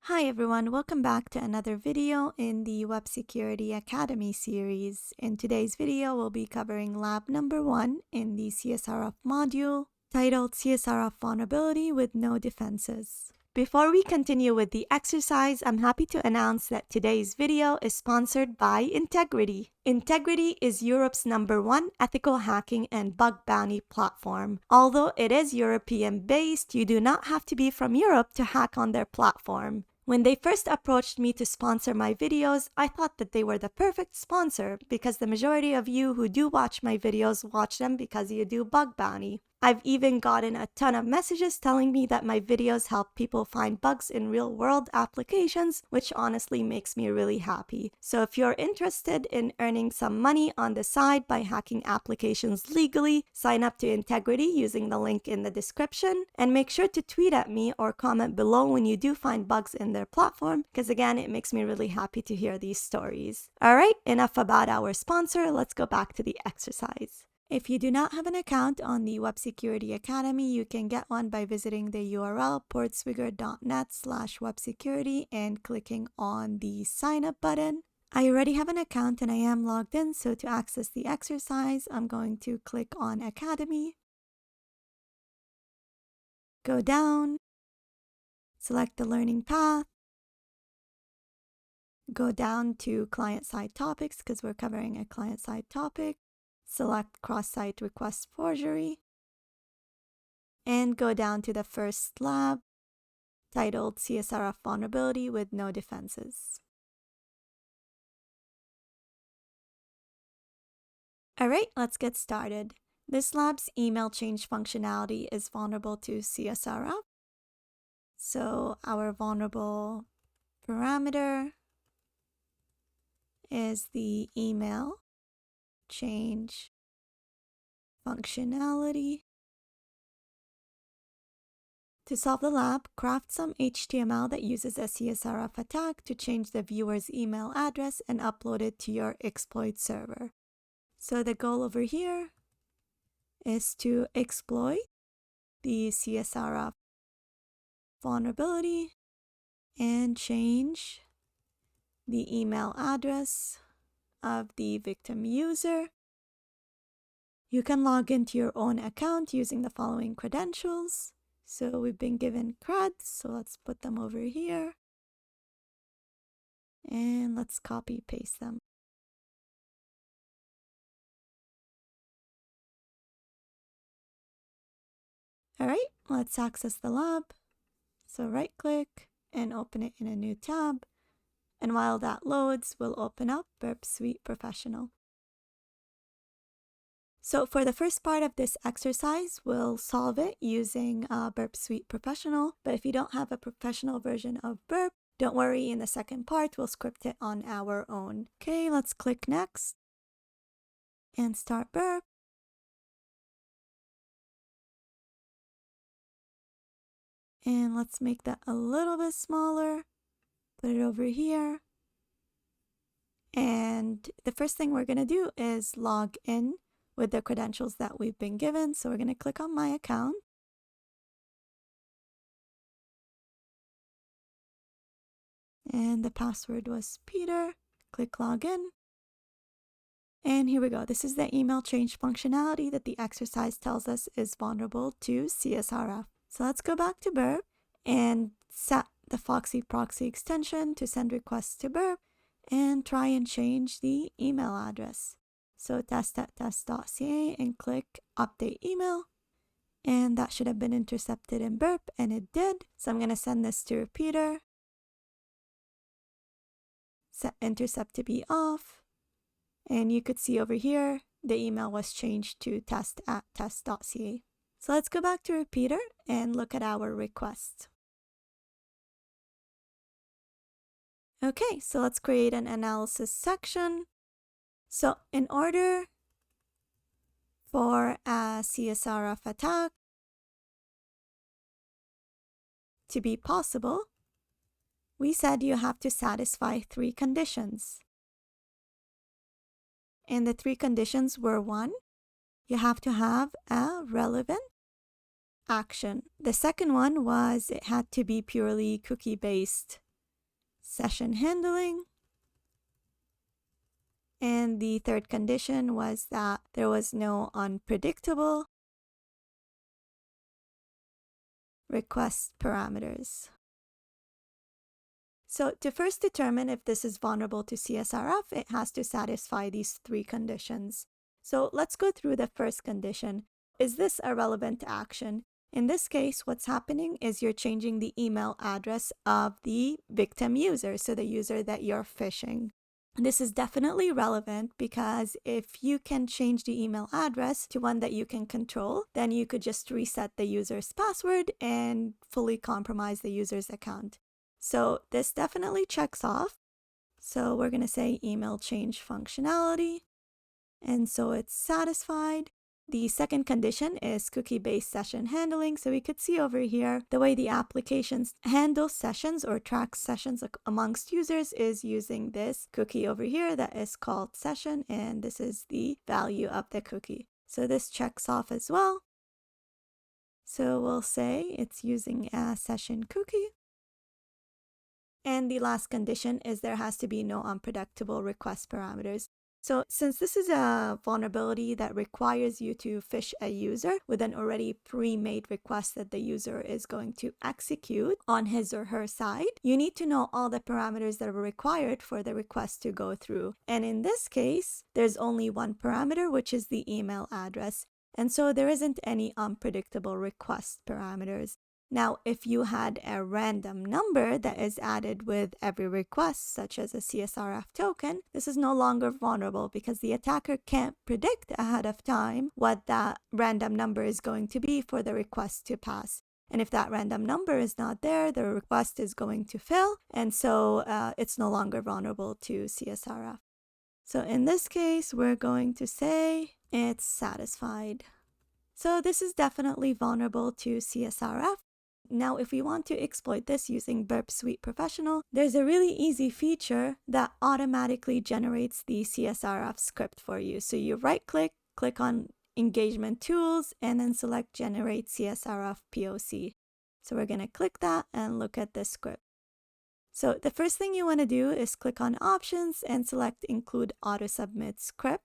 Hi everyone, welcome back to another video in the Web Security Academy series. In today's video, we'll be covering lab number 1 in the CSRF module titled CSRF Vulnerability with No Defenses. Before we continue with the exercise, I'm happy to announce that today's video is sponsored by Intigriti. Intigriti is Europe's #1 ethical hacking and bug bounty platform. Although it is European-based, you do not have to be from Europe to hack on their platform. When they first approached me to sponsor my videos, I thought that they were the perfect sponsor because the majority of you who do watch my videos watch them because you do bug bounty. I've even gotten a ton of messages telling me that my videos help people find bugs in real-world applications, which honestly makes me really happy. So if you're interested in earning some money on the side by hacking applications legally, sign up to Intigriti using the link in the description, and make sure to tweet at me or comment below when you do find bugs in their platform, because again, it makes me really happy to hear these stories. Alright, enough about our sponsor, let's go back to the exercise. If you do not have an account on the Web Security Academy, you can get one by visiting the URL portswigger.net/websecurity and clicking on the sign up button. I already have an account and I am logged in, so to access the exercise, I'm going to click on Academy, go down, select the learning path, go down to client-side topics because we're covering a client-side topic. Select cross-site request forgery, and go down to the first lab titled CSRF Vulnerability with No Defenses. Alright, let's get started. This lab's email change functionality is vulnerable to CSRF. So our vulnerable parameter is the email change functionality. To solve the lab, craft some HTML that uses a CSRF attack to change the viewer's email address and upload it to your exploit server. So the goal over here is to exploit the CSRF vulnerability and change the email address of the victim user. You can log into your own account using the following credentials. So we've been given creds, so let's put them over here. And let's copy paste them. Alright, let's access the lab. So right click and open it in a new tab. And while that loads, we'll open up Burp Suite Professional. So for the first part of this exercise, we'll solve it using Burp Suite Professional. But if you don't have a professional version of Burp, don't worry, in the second part, we'll script it on our own. Okay, let's click Next and start Burp. And let's make that a little bit smaller. Put it over here. And the first thing we're going to do is log in with the credentials that we've been given. So we're going to click on My Account. And the password was Peter. Click Login. And here we go. This is the email change functionality that the exercise tells us is vulnerable to CSRF. So let's go back to Burp and set the Foxy proxy extension to send requests to Burp and try and change the email address. So test.test.ca and click Update Email. And that should have been intercepted in Burp, and it did. So I'm going to send this to Repeater. Set intercept to be off. And you could see over here, the email was changed to test@test.ca. So let's go back to Repeater and look at our request. Okay, so let's create an analysis section. So in order for a CSRF attack to be possible, we said you have to satisfy 3 conditions. And the 3 conditions were: 1, you have to have a relevant action. The second one was it had to be purely cookie-based session handling. And the third condition was that there was no unpredictable request parameters. So to first determine if this is vulnerable to CSRF, it has to satisfy these three conditions. So let's go through the first condition. Is this a relevant action? In this case, what's happening is you're changing the email address of the victim user, so the user that you're phishing. This is definitely relevant because if you can change the email address to one that you can control, then you could just reset the user's password and fully compromise the user's account. So this definitely checks off. So we're going to say email change functionality. And so it's satisfied. The second condition is cookie-based session handling. So we could see over here the way the applications handle sessions or track sessions amongst users is using this cookie over here that is called session, and this is the value of the cookie. So this checks off as well. So we'll say it's using a session cookie. And the last condition is there has to be no unpredictable request parameters. So since this is a vulnerability that requires you to phish a user with an already pre-made request that the user is going to execute on his or her side, you need to know all the parameters that are required for the request to go through. And in this case, there's only one parameter, which is the email address. And so there isn't any unpredictable request parameters. Now, if you had a random number that is added with every request, such as a CSRF token, this is no longer vulnerable because the attacker can't predict ahead of time what that random number is going to be for the request to pass. And if that random number is not there, the request is going to fail, and so it's no longer vulnerable to CSRF. So in this case, we're going to say it's satisfied. So this is definitely vulnerable to CSRF. Now, if we want to exploit this using Burp Suite Professional, there's a really easy feature that automatically generates the CSRF script for you. So you right-click, click on Engagement Tools, and then select Generate CSRF POC. So we're going to click that and look at this script. So the first thing you want to do is click on Options and select Include Auto Submit Script.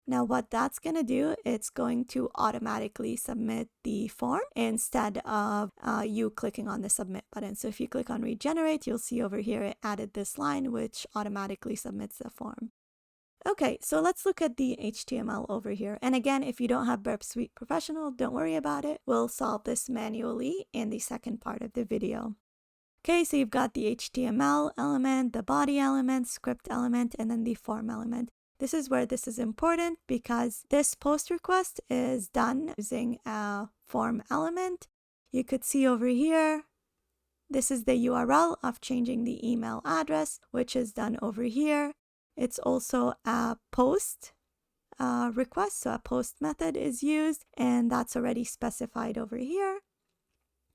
Now what that's going to do, it's going to automatically submit the form instead of you clicking on the submit button. So if you click on regenerate, you'll see over here it added this line which automatically submits the form. Okay, so let's look at the HTML over here. And again, if you don't have Burp Suite Professional, don't worry about it. We'll solve this manually in the second part of the video. Okay, so you've got the HTML element, the body element, script element, and then the form element. This is where this is important because this post request is done using a form element. You could see over here, this is the URL of changing the email address, which is done over here. It's also a post request, so a post method is used, and that's already specified over here.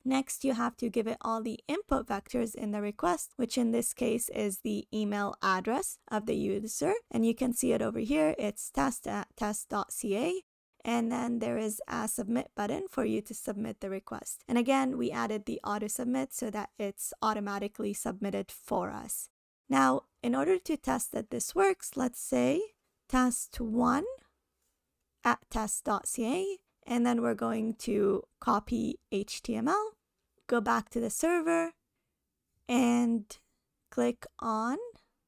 Next, you have to give it all the input vectors in the request, which in this case is the email address of the user. And you can see it over here. It's test@test.ca. And then there is a submit button for you to submit the request. And again, we added the auto submit so that it's automatically submitted for us. Now, in order to test that this works, let's say test1@test.ca. And then we're going to copy HTML, go back to the server, and click on,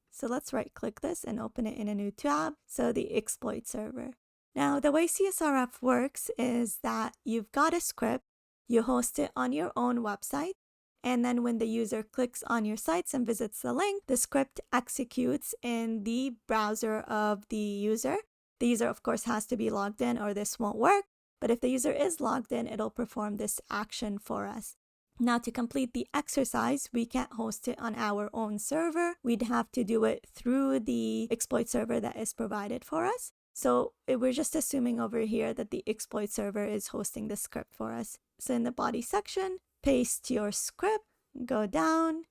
so let's right click this and open it in a new tab, so the exploit server. Now, the way CSRF works is that you've got a script, you host it on your own website, and then when the user clicks on your sites and visits the link, the script executes in the browser of the user. The user, of course, has to be logged in or this won't work. But if the user is logged in, it'll perform this action for us. Now, to complete the exercise, we can't host it on our own server. We'd have to do it through the exploit server that is provided for us. So we're just assuming over here that the exploit server is hosting the script for us. So in the body section, paste your script, go down,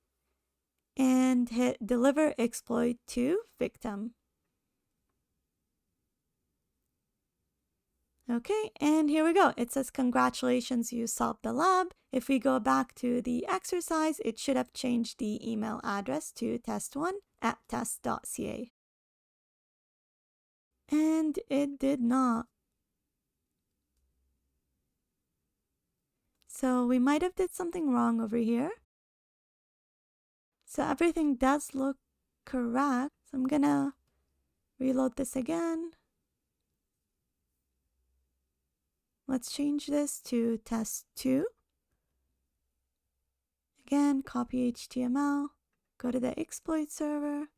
and hit deliver exploit to victim. Okay, and here we go. It says, congratulations, you solved the lab. If we go back to the exercise, it should have changed the email address to test1@test.ca. And it did not. So we might have did something wrong over here. So everything does look correct. So I'm gonna reload this again. Let's change this to test 2. Again, copy HTML, go to the exploit server,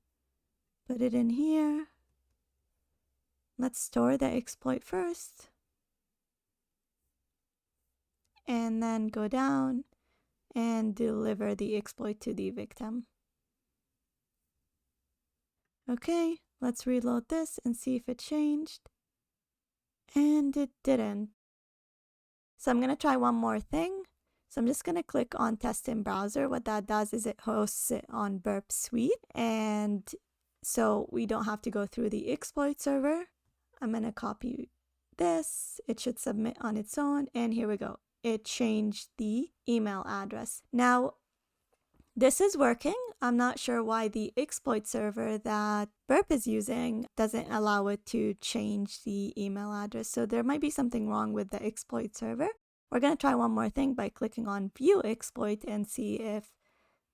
put it in here. Let's store the exploit first. And then go down and deliver the exploit to the victim. Okay, let's reload this and see if it changed. And it didn't. So I'm going to try one more thing. So I'm just going to click on test in browser. What that does is it hosts it on Burp Suite. And so we don't have to go through the exploit server. I'm going to copy this. It should submit on its own. And here we go. It changed the email address. Now, this is working. I'm not sure why the exploit server that Burp is using doesn't allow it to change the email address. So there might be something wrong with the exploit server. We're going to try one more thing by clicking on View Exploit and see if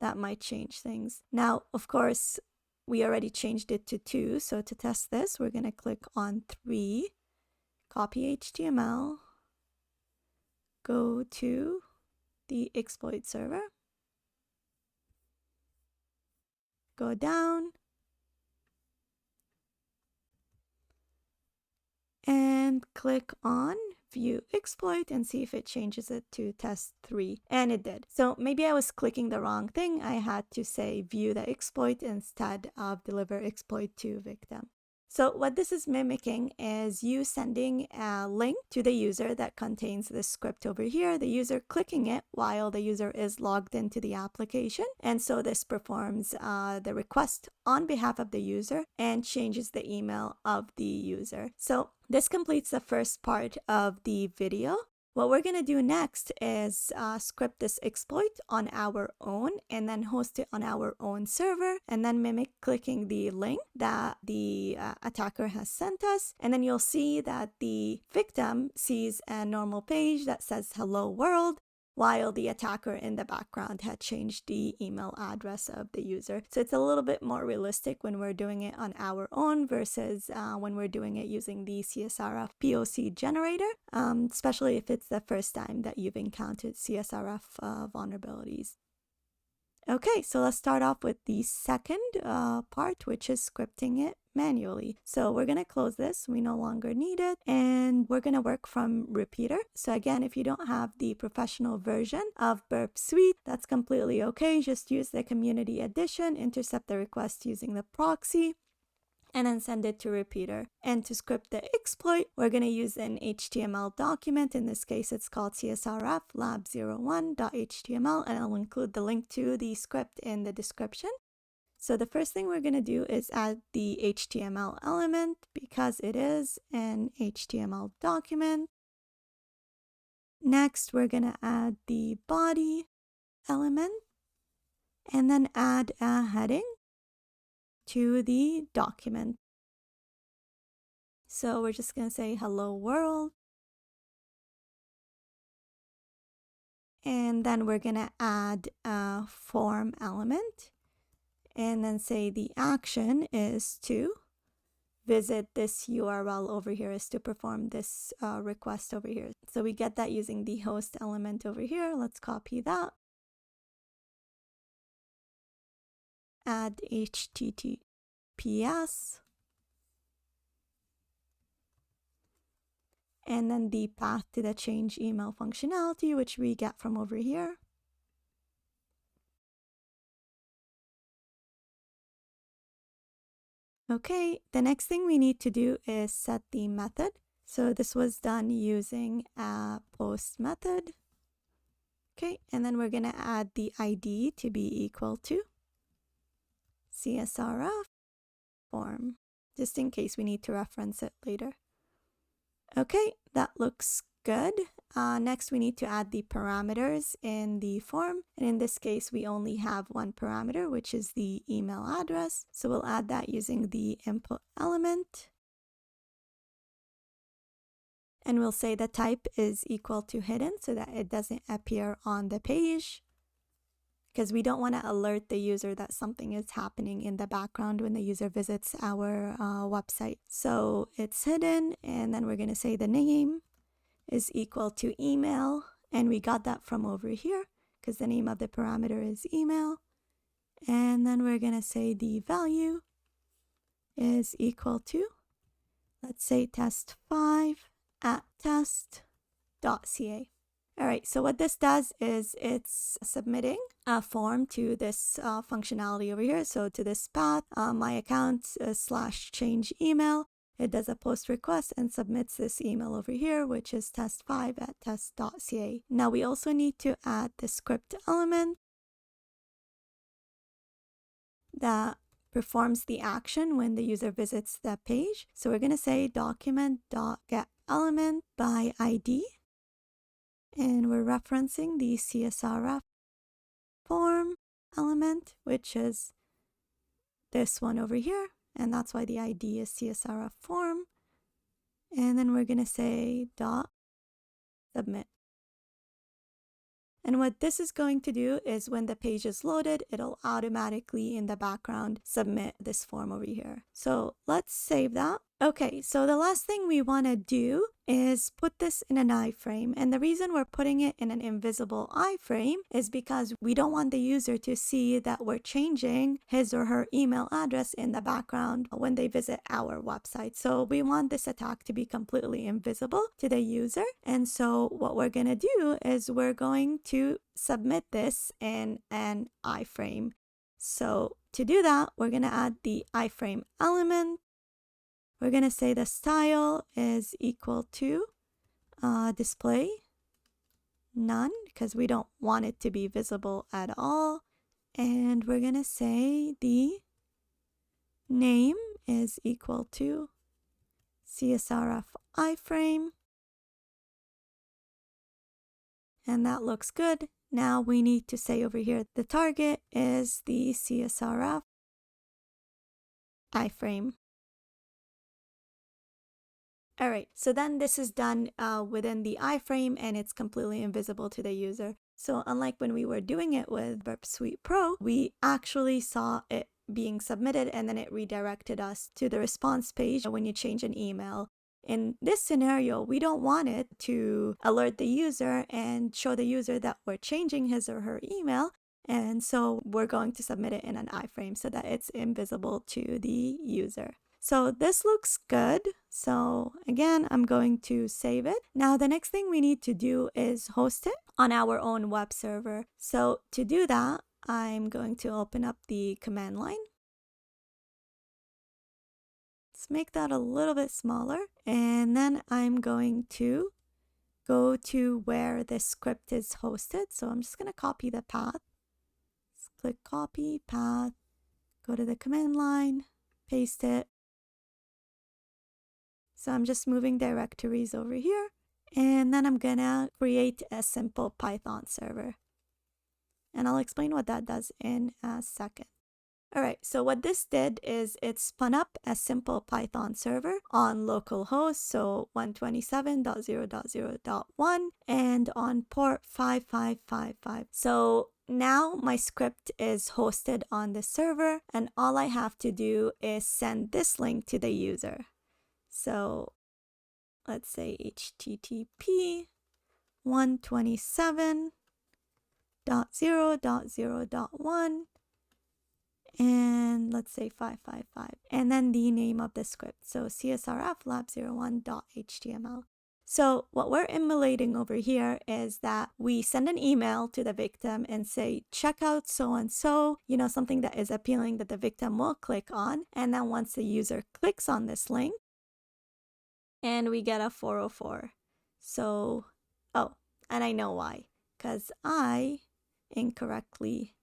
that might change things. Now, of course, we already changed it to 2. So to test this, we're going to click on 3, copy HTML, go to the exploit server, go down, and click on View Exploit and see if it changes it to test 3. And it did. So maybe I was clicking the wrong thing. I had to say view the exploit instead of deliver exploit to victim. So what this is mimicking is you sending a link to the user that contains this script over here, the user clicking it while the user is logged into the application. And so this performs the request on behalf of the user and changes the email of the user. So this completes the first part of the video. What we're going to do next is script this exploit on our own and then host it on our own server and then mimic clicking the link that the attacker has sent us. And then you'll see that the victim sees a normal page that says hello world, while the attacker in the background had changed the email address of the user. So it's a little bit more realistic when we're doing it on our own versus when we're doing it using the CSRF POC generator, especially if it's the first time that you've encountered CSRF vulnerabilities. Okay, so let's start off with the second part, which is scripting it manually. So we're going to close this. We no longer need it. And we're going to work from Repeater. So again, if you don't have the professional version of Burp Suite, that's completely okay. Just use the Community Edition, intercept the request using the proxy, and then send it to Repeater. And to script the exploit, we're going to use an HTML document. In this case, it's called CSRF lab01.html, and I'll include the link to the script in the description. So the first thing we're going to do is add the HTML element because it is an HTML document. Next, we're going to add the body element and then add a heading to the document. So we're just going to say hello world. And then we're going to add a form element and then say the action is to visit this URL over here, is to perform this request over here. So we get that using the host element over here. Let's copy that. Add HTTPS. And then the path to the change email functionality, which we get from over here. Okay, the next thing we need to do is set the method. So this was done using a post method. Okay, and then we're going to add the ID to be equal to CSRF form, just in case we need to reference it later. Okay, that looks good. Next, we need to add the parameters in the form. And in this case, we only have one parameter, which is the email address. So we'll add that using the input element. And we'll say the type is equal to hidden so that it doesn't appear on the page, because we don't want to alert the user that something is happening in the background when the user visits our website. So it's hidden, and then we're going to say the name is equal to email, and we got that from over here because the name of the parameter is email. And then we're going to say the value is equal to, let's say, test5@test.ca. All right, so what this does is it's submitting a form to this functionality over here. So to this path, my account /change email. It does a post request and submits this email over here, which is test5@test.ca. Now we also need to add the script element that performs the action when the user visits the page. So we're going to say document.getElement by ID. And we're referencing the CSRF form element, which is this one over here. And that's why the ID is CSRF form. And then we're going to say .submit. And what this is going to do is when the page is loaded, it'll automatically in the background submit this form over here. So let's save that. Okay, so the last thing we want to do is put this in an iframe. And the reason we're putting it in an invisible iframe is because we don't want the user to see that we're changing his or her email address in the background when they visit our website. So we want this attack to be completely invisible to the user. And so what we're going to do is we're going to submit this in an iframe. So to do that, we're going to add the iframe element. We're going to say the style is equal to display none, because we don't want it to be visible at all. And we're going to say the name is equal to CSRF iframe. And that looks good. Now we need to say over here the target is the CSRF iframe. All right, so then this is done within the iframe and it's completely invisible to the user. So unlike when we were doing it with Burp Suite Pro, we actually saw it being submitted and then it redirected us to the response page when you change an email. In this scenario, we don't want it to alert the user and show the user that we're changing his or her email. And so we're going to submit it in an iframe so that it's invisible to the user. So this looks good. So again, I'm going to save it. Now the next thing we need to do is host it on our own web server. So to do that, I'm going to open up the command line. Let's make that a little bit smaller. And then I'm going to go to where this script is hosted. So I'm just going to copy the path. Let's click copy path, go to the command line, paste it. So I'm just moving directories over here, and then I'm gonna create a simple Python server. And I'll explain what that does in a second. All right, so what this did is it spun up a simple Python server on localhost, so 127.0.0.1, and on port 5555. So now my script is hosted on the server, and all I have to do is send this link to the user. So let's say HTTP 127.0.0.1 and let's say 555 and then the name of the script. So CSRF lab01.html. So what we're emulating over here is that we send an email to the victim and say, check out so-and-so, something that is appealing that the victim will click on. And then once the user clicks on this link, and we get a 404. So, and I know why, because I incorrectly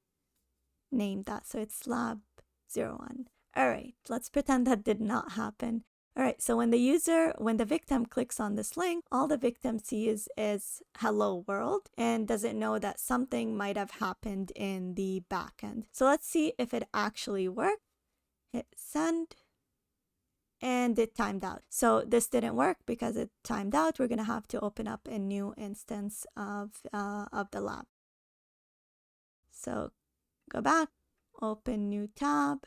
named that. So it's lab01. All right, let's pretend that did not happen. All right, so when the victim clicks on this link, all the victim sees is hello world and doesn't know that something might have happened in the backend. So let's see if it actually worked. Hit send. And it timed out. So this didn't work because it timed out. We're going to have to open up a new instance of the lab. So go back, open new tab,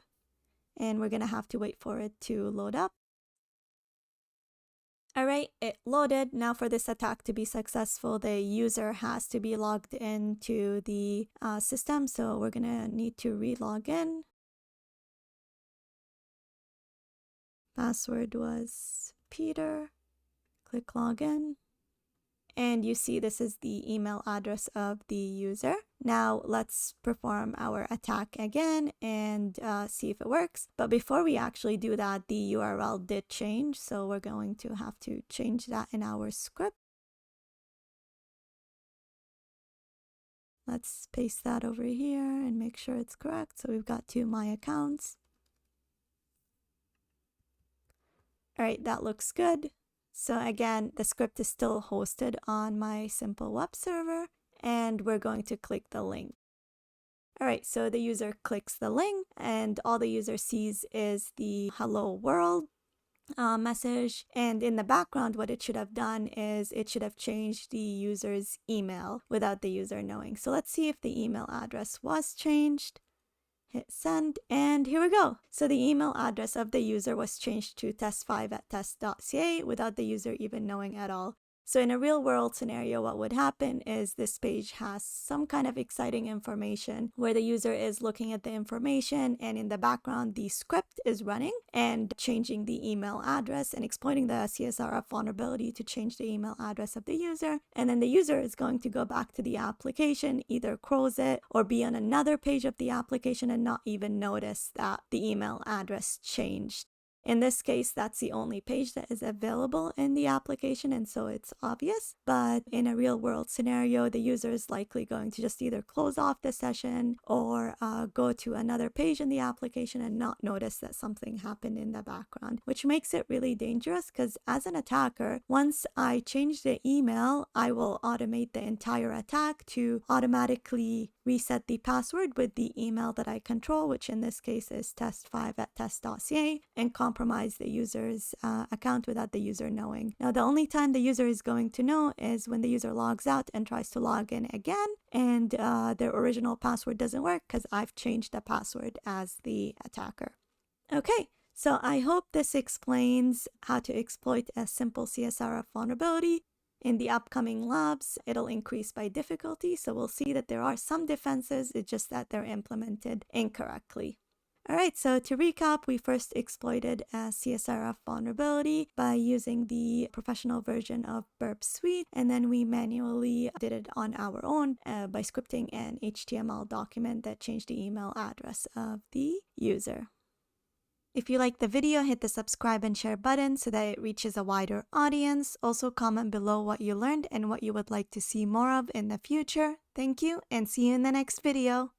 and we're going to have to wait for it to load up. All right, it loaded. Now for this attack to be successful, the user has to be logged into the system. So we're going to need to re-log in. Password was Peter. Click login. And you see this is the email address of the user. Now let's perform our attack again and see if it works. But before we actually do that, the URL did change. So we're going to have to change that in our script. Let's paste that over here and make sure it's correct. So we've got 2 my accounts. All right, that looks good. So again, the script is still hosted on my simple web server, and we're going to click the link. All right, so the user clicks the link, and all the user sees is the hello world message. And in the background, what it should have done is it should have changed the user's email without the user knowing. So let's see if the email address was changed. Hit send, and here we go. So the email address of the user was changed to test5@test.ca without the user even knowing at all. So in a real world scenario, what would happen is this page has some kind of exciting information where the user is looking at the information, and in the background, the script is running and changing the email address and exploiting the CSRF vulnerability to change the email address of the user. And then the user is going to go back to the application, either close it or be on another page of the application and not even notice that the email address changed. In this case, that's the only page that is available in the application, and so it's obvious. But in a real world scenario, the user is likely going to just either close off the session or go to another page in the application and not notice that something happened in the background, which makes it really dangerous because as an attacker, once I change the email, I will automate the entire attack to automatically reset the password with the email that I control, which in this case is test5@test.ca, and compromise the user's account without the user knowing. Now, the only time the user is going to know is when the user logs out and tries to log in again, and their original password doesn't work because I've changed the password as the attacker. Okay, so I hope this explains how to exploit a simple CSRF vulnerability. In the upcoming labs, it'll increase by difficulty, so we'll see that there are some defenses, it's just that they're implemented incorrectly. All right, so to recap, we first exploited a CSRF vulnerability by using the professional version of Burp Suite, and then we manually did it on our own by scripting an HTML document that changed the email address of the user. If you like the video, hit the subscribe and share button so that it reaches a wider audience. Also comment below what you learned and what you would like to see more of in the future. Thank you, and see you in the next video.